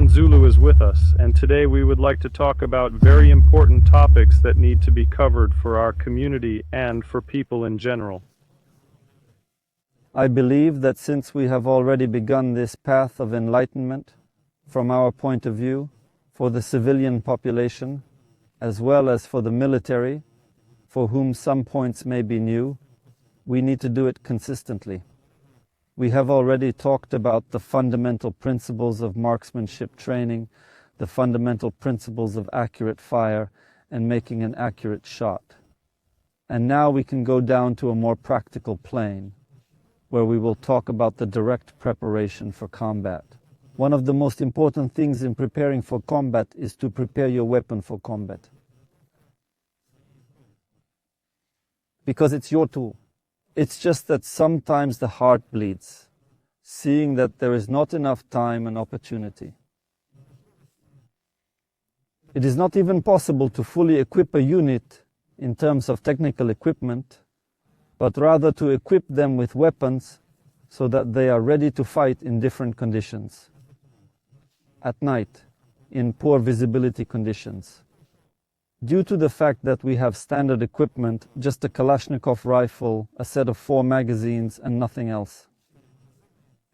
Clan Zulu is with us, and today we would like to talk about very important topics that need to be covered for our community and for people in general. I believe that since we have already begun this path of enlightenment, from our point of view, for the civilian population, as well as for the military, for whom some points may be new, we need to do it consistently. We have already talked about the fundamental principles of marksmanship training, the fundamental principles of accurate fire, and making an accurate shot. And now we can go down to a more practical plane, where we will talk about the direct preparation for combat. One of the most important things in preparing for combat is to prepare your weapon for combat. Because it's your tool. It's just that sometimes the heart bleeds, seeing that there is not enough time and opportunity. It is not even possible to fully equip a unit in terms of technical equipment, but rather to equip them with weapons so that they are ready to fight in different conditions. At night, in poor visibility conditions. Due to the fact that we have standard equipment, just a Kalashnikov rifle, a set of 4 magazines, and nothing else.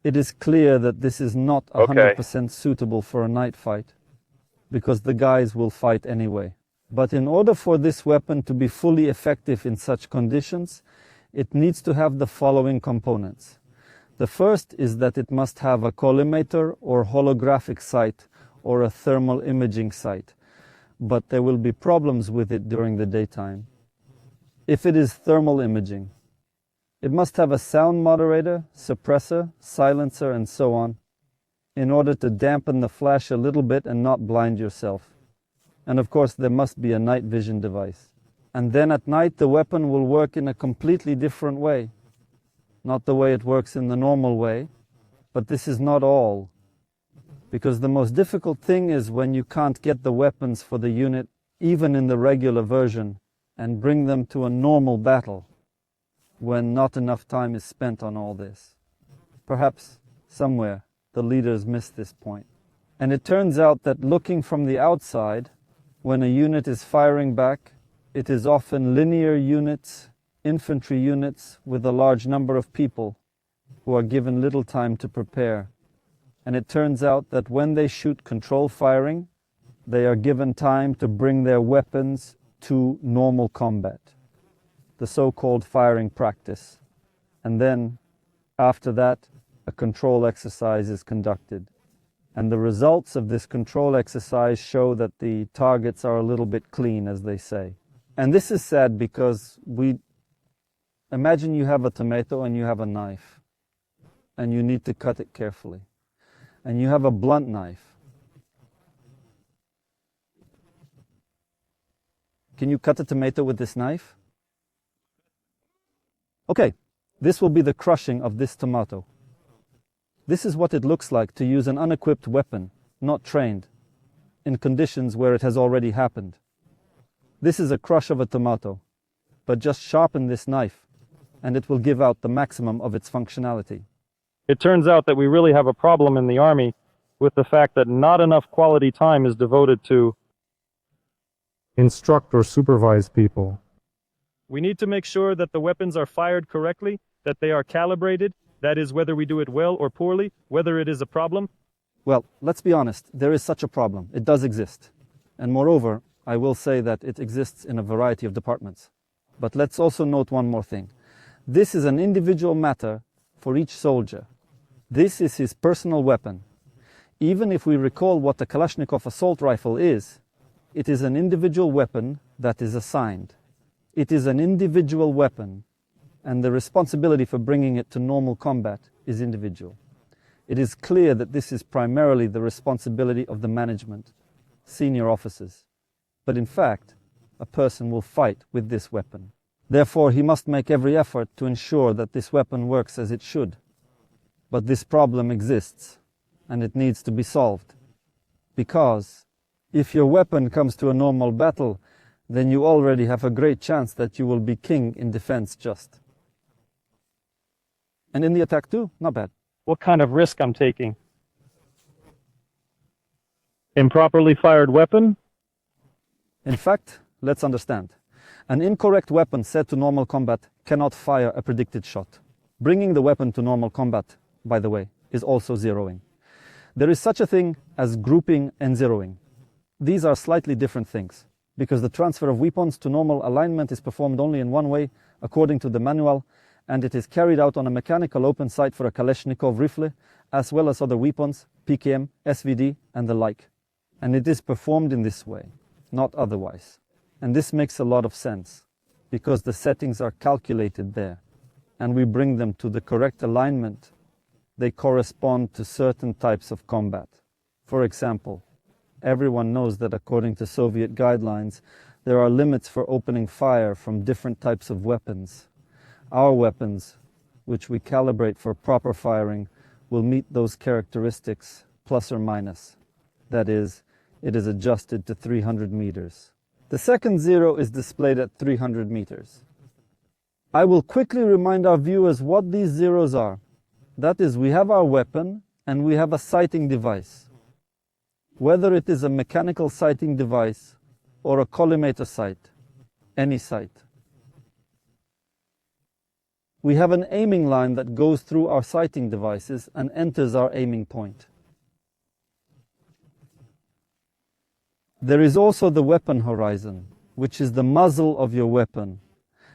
It is clear that this is not 100% suitable for a night fight, because the guys will fight anyway. But in order for this weapon to be fully effective in such conditions, it needs to have the following components. The first is that it must have a collimator or holographic sight or a thermal imaging sight, but there will be problems with it during the daytime. If it is thermal imaging, it must have a sound moderator, suppressor, silencer, and so on, in order to dampen the flash a little bit and not blind yourself. And of course, there must be a night vision device. And then at night, the weapon will work in a completely different way. Not the way it works in the normal way, but this is not all. Because the most difficult thing is when you can't get the weapons for the unit, even in the regular version, and bring them to a normal battle, when not enough time is spent on all this. Perhaps, somewhere, the leaders miss this point. And it turns out that looking from the outside, when a unit is firing back, it is often linear units, infantry units with a large number of people who are given little time to prepare. And it turns out that when they shoot control firing, they are given time to bring their weapons to normal combat, the so-called firing practice. And then, after that, a control exercise is conducted. And the results of this control exercise show that the targets are a little bit clean, as they say. And this is sad because imagine you have a tomato and you have a knife, and you need to cut it carefully. And you have a blunt knife. Can you cut a tomato with this knife? Okay, this will be the crushing of this tomato. This is what it looks like to use an unequipped weapon, not trained, in conditions where it has already happened. This is a crush of a tomato, but just sharpen this knife, and it will give out the maximum of its functionality. It turns out that we really have a problem in the Army with the fact that not enough quality time is devoted to instruct or supervise people. We need to make sure that the weapons are fired correctly, that they are calibrated, that is, whether we do it well or poorly, whether it is a problem. Well, let's be honest, there is such a problem. It does exist. And moreover, I will say that it exists in a variety of departments. But let's also note one more thing. This is an individual matter for each soldier. This is his personal weapon. Even if we recall what the Kalashnikov assault rifle is, it is an individual weapon that is assigned. It is an individual weapon, and the responsibility for bringing it to normal combat is individual. It is clear that this is primarily the responsibility of the management, senior officers. But in fact, a person will fight with this weapon. Therefore, he must make every effort to ensure that this weapon works as it should. But this problem exists, and it needs to be solved. Because if your weapon comes to a normal battle, then you already have a great chance that you will be king in defense just. And in the attack too, not bad. What kind of risk I'm taking? Improperly fired weapon? In fact, let's understand. An incorrect weapon set to normal combat cannot fire a predicted shot. Bringing the weapon to normal combat, by the way, is also zeroing. There is such a thing as grouping and zeroing. These are slightly different things, because the transfer of weapons to normal alignment is performed only in one way, according to the manual, and it is carried out on a mechanical open sight for a Kalashnikov rifle, as well as other weapons, PKM, SVD, and the like. And it is performed in this way, not otherwise. And this makes a lot of sense, because the settings are calculated there, and we bring them to the correct alignment. They correspond to certain types of combat. For example, everyone knows that according to Soviet guidelines, there are limits for opening fire from different types of weapons. Our weapons, which we calibrate for proper firing, will meet those characteristics plus or minus. That is, it is adjusted to 300 meters. The second zero is displayed at 300 meters. I will quickly remind our viewers what these zeros are. That is, we have our weapon and we have a sighting device. Whether it is a mechanical sighting device or a collimator sight, any sight. We have an aiming line that goes through our sighting devices and enters our aiming point. There is also the weapon horizon, which is the muzzle of your weapon,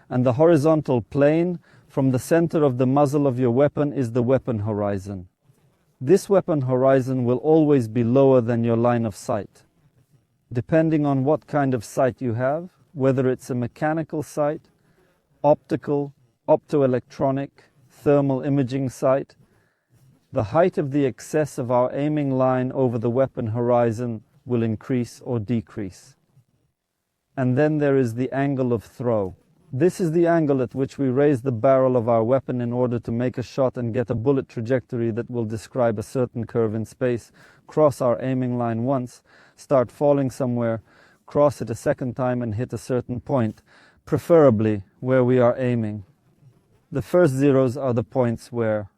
and the horizontal plane from the center of the muzzle of your weapon is the weapon horizon. This weapon horizon will always be lower than your line of sight. Depending on what kind of sight you have, whether it's a mechanical sight, optical, optoelectronic, thermal imaging sight, the height of the excess of our aiming line over the weapon horizon will increase or decrease. And then there is the angle of throw. This is the angle at which we raise the barrel of our weapon in order to make a shot and get a bullet trajectory that will describe a certain curve in space, cross our aiming line once, start falling somewhere, cross it a second time and hit a certain point, preferably where we are aiming. The first zeros are the points where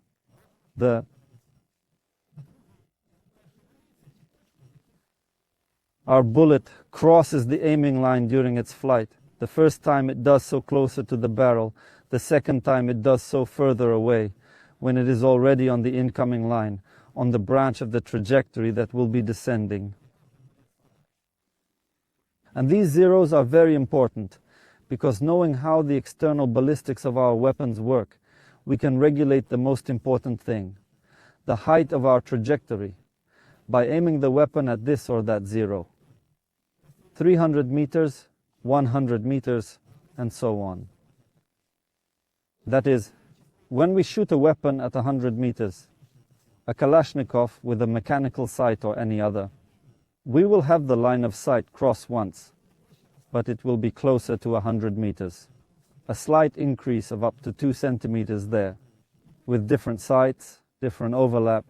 our bullet crosses the aiming line during its flight. The first time it does so closer to the barrel, the second time it does so further away, when it is already on the incoming line, on the branch of the trajectory that will be descending. And these zeros are very important, because knowing how the external ballistics of our weapons work, we can regulate the most important thing, the height of our trajectory, by aiming the weapon at this or that zero. 300 meters, 100 meters, and so on. That is, when we shoot a weapon at 100 meters, a Kalashnikov with a mechanical sight or any other, we will have the line of sight cross once, but it will be closer to 100 meters. A slight increase of up to 2 centimeters there, with different sights, different overlap,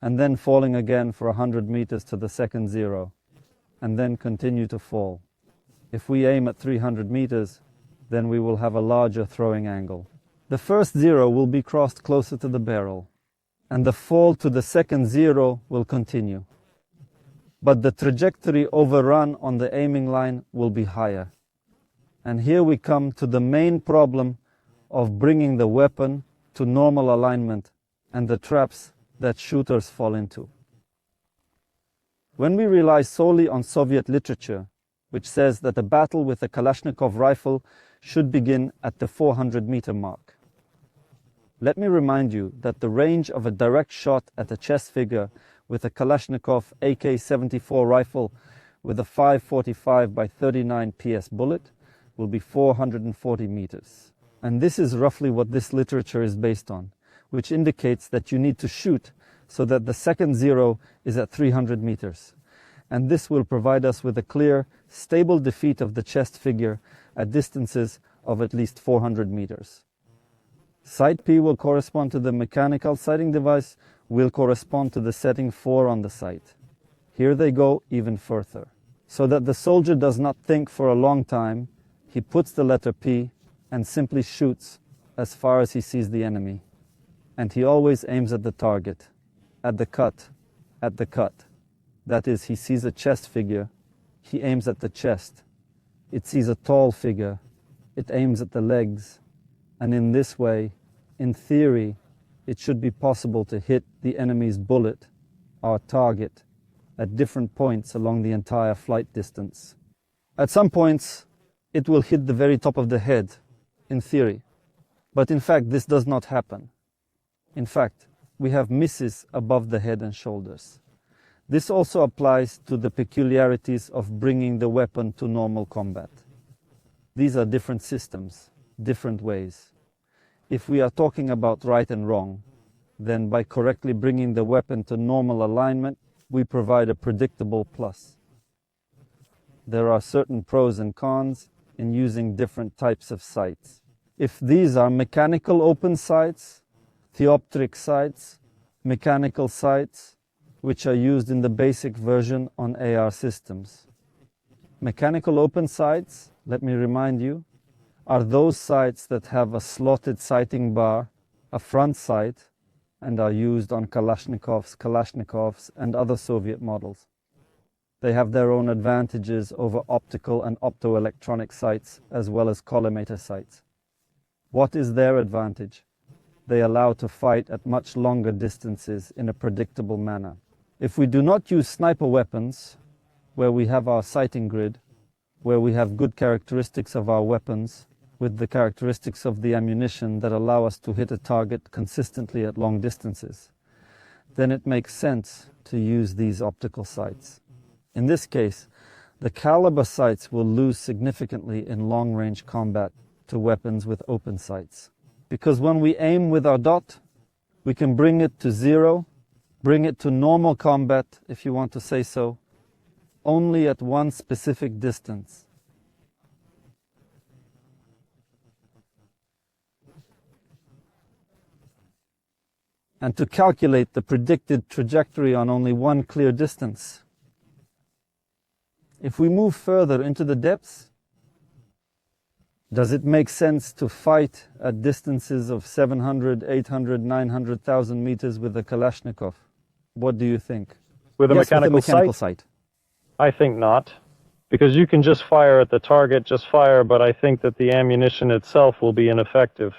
and then falling again for 100 meters to the second zero, and then continue to fall. If we aim at 300 meters, then we will have a larger throwing angle. The first zero will be crossed closer to the barrel, and the fall to the second zero will continue. But the trajectory overrun on the aiming line will be higher. And here we come to the main problem of bringing the weapon to normal alignment and the traps that shooters fall into. When we rely solely on Soviet literature, which says that a battle with a Kalashnikov rifle should begin at the 400-meter mark. Let me remind you that the range of a direct shot at a chest figure with a Kalashnikov AK-74 rifle with a 545 by 39 PS bullet will be 440 meters. And this is roughly what this literature is based on, which indicates that you need to shoot so that the second zero is at 300 meters. And this will provide us with a clear, stable defeat of the chest figure at distances of at least 400 meters. Sight P will correspond to the mechanical sighting device, will correspond to the setting 4 on the sight. Here they go even further. So that the soldier does not think for a long time, he puts the letter P and simply shoots as far as he sees the enemy. And he always aims at the target, at the cut, at the cut. That is, he sees a chest figure, he aims at the chest. It sees a tall figure, it aims at the legs. And in this way, in theory, it should be possible to hit the enemy's bullet, our target, at different points along the entire flight distance. At some points, it will hit the very top of the head, in theory. But in fact, this does not happen. In fact, we have misses above the head and shoulders. This also applies to the peculiarities of bringing the weapon to normal combat. These are different systems, different ways. If we are talking about right and wrong, then by correctly bringing the weapon to normal alignment, we provide a predictable plus. There are certain pros and cons in using different types of sights. If these are mechanical open sights, theoptric sights, mechanical sights, which are used in the basic version on AR systems. Mechanical open sights, let me remind you, are those sights that have a slotted sighting bar, a front sight, and are used on Kalashnikovs, and other Soviet models. They have their own advantages over optical and optoelectronic sights, as well as collimator sights. What is their advantage? They allow to fight at much longer distances in a predictable manner. If we do not use sniper weapons, where we have our sighting grid, where we have good characteristics of our weapons, with the characteristics of the ammunition that allow us to hit a target consistently at long distances, then it makes sense to use these optical sights. In this case, the caliber sights will lose significantly in long-range combat to weapons with open sights. Because when we aim with our dot, we can bring it to zero, bring it to normal combat, if you want to say so, only at one specific distance. And to calculate the predicted trajectory on only one clear distance. If we move further into the depths, does it make sense to fight at distances of 700, 800, 900,000 meters with a Kalashnikov? What do you think? With a mechanical sight? I think not. Because you can just fire at the target, just fire, but I think that the ammunition itself will be ineffective.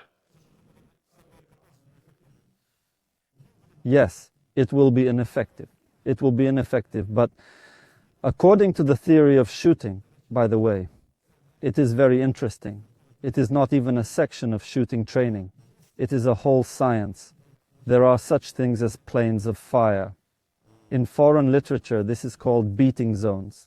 Yes, it will be ineffective. It will be ineffective, but according to the theory of shooting, by the way, it is very interesting. It is not even a section of shooting training. It is a whole science. There are such things as planes of fire. In foreign literature, this is called beating zones.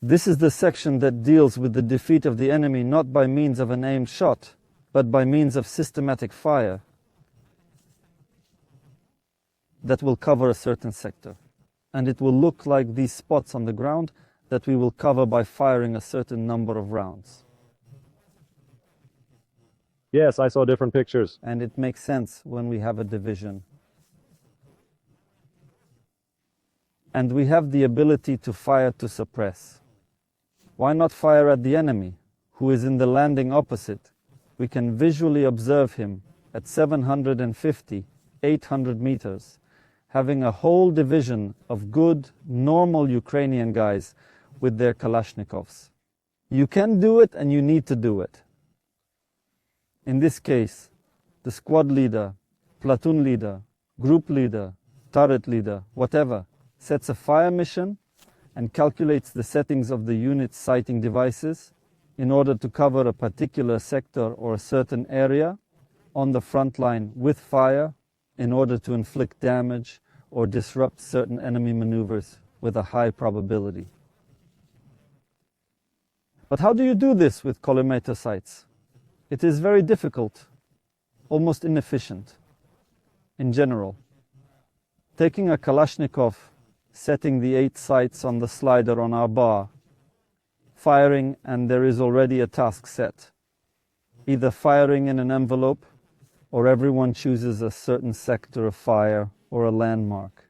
This is the section that deals with the defeat of the enemy not by means of an aimed shot, but by means of systematic fire that will cover a certain sector. And it will look like these spots on the ground that we will cover by firing a certain number of rounds. Yes, I saw different pictures. And it makes sense when we have a division. And we have the ability to fire to suppress. Why not fire at the enemy, who is in the landing opposite? We can visually observe him at 750, 800 meters, having a whole division of good, normal Ukrainian guys with their Kalashnikovs. You can do it and you need to do it. In this case, the squad leader, platoon leader, group leader, turret leader, whatever, sets a fire mission and calculates the settings of the unit's sighting devices in order to cover a particular sector or a certain area on the front line with fire in order to inflict damage or disrupt certain enemy maneuvers with a high probability. But how do you do this with collimator sights? It is very difficult, almost inefficient, in general. Taking a Kalashnikov, setting the 8 sights on the slider on our bar, firing, and there is already a task set. Either firing in an envelope, or everyone chooses a certain sector of fire or a landmark.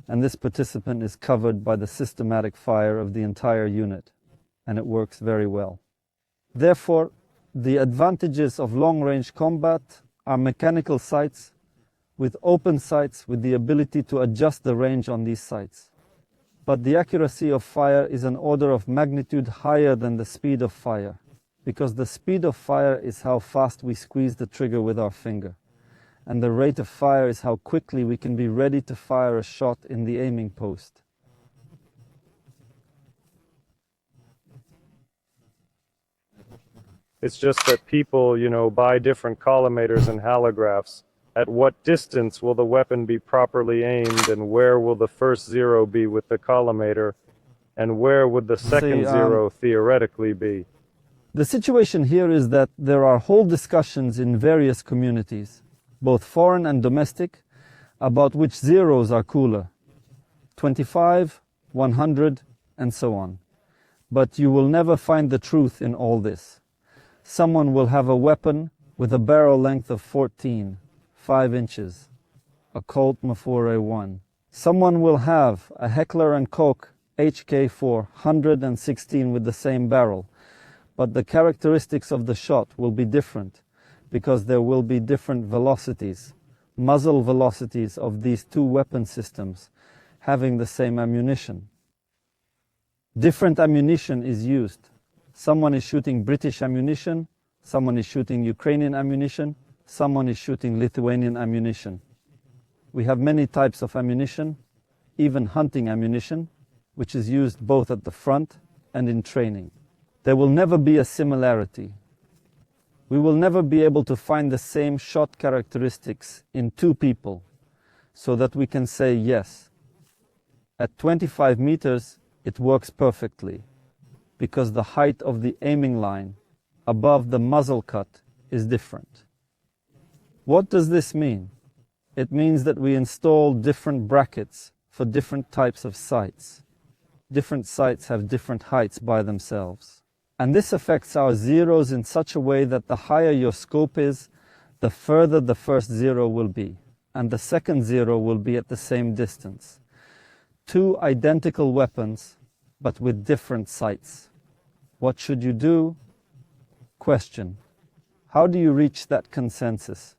And this participant is covered by the systematic fire of the entire unit, and it works very well. Therefore, the advantages of long-range combat are mechanical sights with open sights with the ability to adjust the range on these sights. But the accuracy of fire is an order of magnitude higher than the speed of fire, because the speed of fire is how fast we squeeze the trigger with our finger, and the rate of fire is how quickly we can be ready to fire a shot in the aiming post. It's just that people, buy different collimators and halographs. At what distance will the weapon be properly aimed, and where will the first zero be with the collimator, and where would the second zero theoretically be? The situation here is that there are whole discussions in various communities, both foreign and domestic, about which zeros are cooler. 25, 100, and so on. But you will never find the truth in all this. Someone will have a weapon with a barrel length of 14, 5 inches, a Colt Mafore 1. Someone will have a Heckler & Koch HK4 116 with the same barrel, but the characteristics of the shot will be different because there will be different velocities, muzzle velocities of these two weapon systems having the same ammunition. Different ammunition is used. Someone is shooting British ammunition, someone is shooting Ukrainian ammunition, someone is shooting Lithuanian ammunition. We have many types of ammunition, even hunting ammunition, which is used both at the front and in training. There will never be a similarity. We will never be able to find the same shot characteristics in two people so that we can say yes. At 25 meters, it works perfectly, because the height of the aiming line above the muzzle cut is different. What does this mean? It means that we install different brackets for different types of sights. Different sights have different heights by themselves. And this affects our zeros in such a way that the higher your scope is, the further the first zero will be, and the second zero will be at the same distance. Two identical weapons, but with different sights. What should you do? Question. How do you reach that consensus?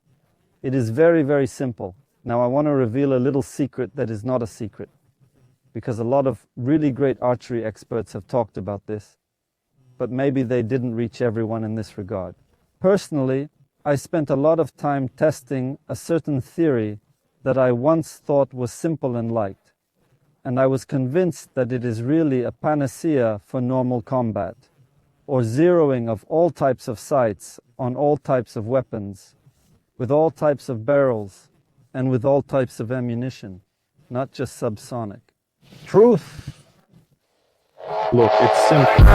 It is very, very simple. Now I want to reveal a little secret that is not a secret, because a lot of really great archery experts have talked about this, but maybe they didn't reach everyone in this regard. Personally, I spent a lot of time testing a certain theory that I once thought was simple and liked, and I was convinced that it is really a panacea for normal combat, or zeroing of all types of sights on all types of weapons, with all types of barrels, and with all types of ammunition, not just subsonic. Truth. Look, it's simple.